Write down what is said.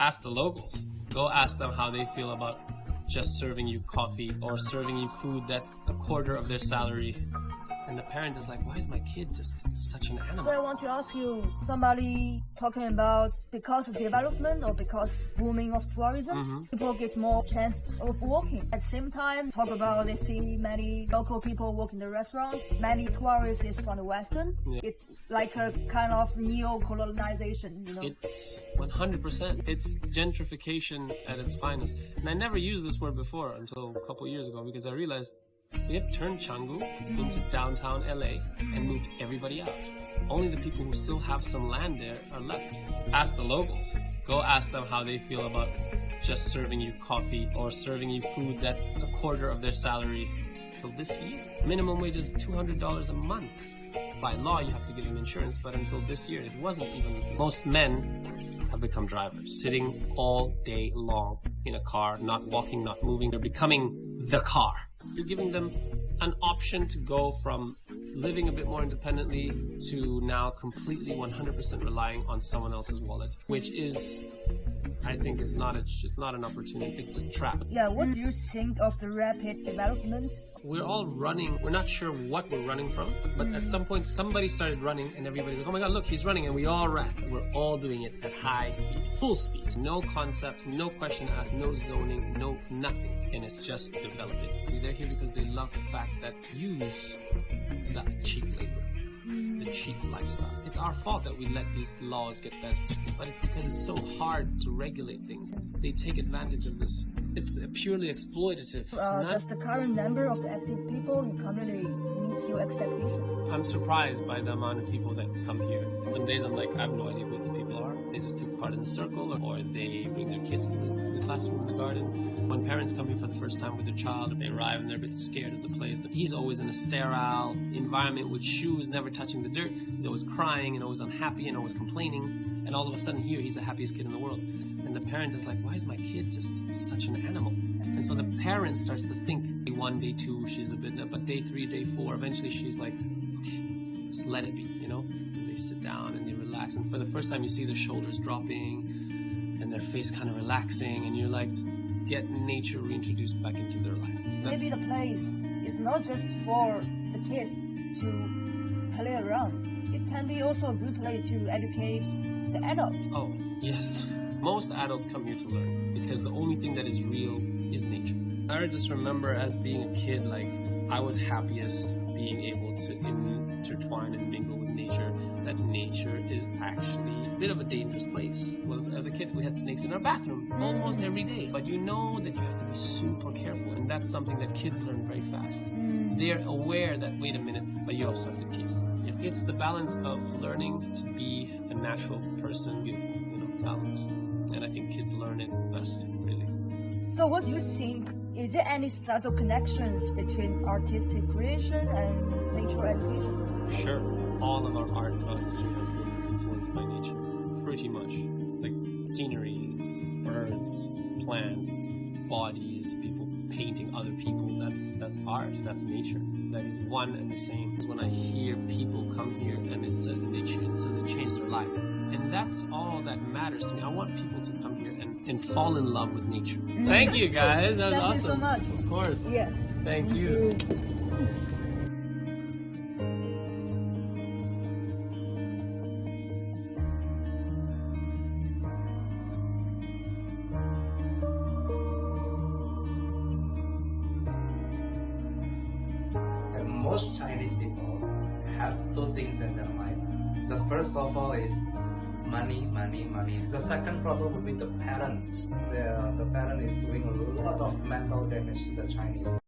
Ask the locals. Go ask them how they feel about just serving you coffee or serving you food that a quarter of their salary. And the parent is like, why is my kid just such an animal? So I want to ask you, somebody talking about because of development or because booming of tourism, people get more chance of working. At the same time, talk about they see many local people work in the restaurant, many tourists is from the Western. Yeah. It's like a kind of neo-colonization, you know. It's 100%. It's gentrification at its finest. And I never used this word before until a couple years ago because I realized we have turned Canggu into downtown LA and moved everybody out. Only the people who still have some land there are left. Ask the locals. Go ask them how they feel about just serving you coffee or serving you food that a quarter of their salary till this year. Minimum wage is $200 a month. By law, you have to give them insurance, but until this year, it wasn't even. Most men have become drivers, sitting all day long in a car, not walking, not moving. They're becoming the car. You're giving them an option to go from living a bit more independently to now completely 100% relying on someone else's wallet, which is, I think, it's not an opportunity, it's a trap. Yeah, what do you think of the rapid development? We're all running. We're not sure what we're running from, but at some point somebody started running and everybody's like, oh my god, look, he's running, and we all ran. We're all doing it at high speed, full speed. No concepts, no question asked, no zoning, no nothing. And it's just developing. They're here because they love the fact that use that cheap labor, the cheap lifestyle. It's our fault that we let these laws get better, but it's because it's so hard to regulate things. They take advantage of this. It's purely exploitative. Does the current number of the active people in community meet your expectation? I'm surprised by the amount of people that come here. Some days I'm like, I have no idea who these people are. They just took part in the circle, or they bring their kids to the classroom in the garden. When parents come here for the first time with their child, they arrive and they're a bit scared of the place. He's always in a sterile environment with shoes, never touching the dirt. He's always crying and always unhappy and always complaining. And all of a sudden here, he's the happiest kid in the world. And the parent is like, why is my kid just such an animal? And so the parent starts to think, day 1, day 2, she's a bit, but day 3, day 4, eventually she's like, okay, just let it be, you know? And they sit down and they relax. And for the first time, you see their shoulders dropping and their face kind of relaxing. And you're like, get nature reintroduced back into their life. Maybe the place is not just for the kids to play around. It can be also a good place to educate the adults. Oh, yes. Most adults come here to learn because the only thing that is real is nature. I just remember as being a kid, like, I was happiest being able to intertwine and mingle with nature, that nature is actually a bit of a dangerous place. As a kid, we had snakes in our bathroom almost every day, but you know that you have to be super careful, and that's something that kids learn very fast. They're aware that, wait a minute, but you also have to teach them. It's the balance of learning to be a natural person, beautiful, balance. And I think kids learn it best, really. So what do you think? Is there any subtle connections between artistic creation and nature education? Sure. All of our art throughout history has been influenced by nature. Pretty much. Like sceneries, birds, plants, bodies, people painting other people. That's art. That's nature. That is one and the same. When I hear people come here and it says it changed their life. And that's all that matters to me. I want people to come here and fall in love with nature. Thank you, guys. That was awesome. Thank you so much. Of course. Yeah. Thank you. Most Chinese people have two things in their mind. The first of all is money, money, money. The second problem would be the parents. The parent is doing a lot of mental damage to the Chinese.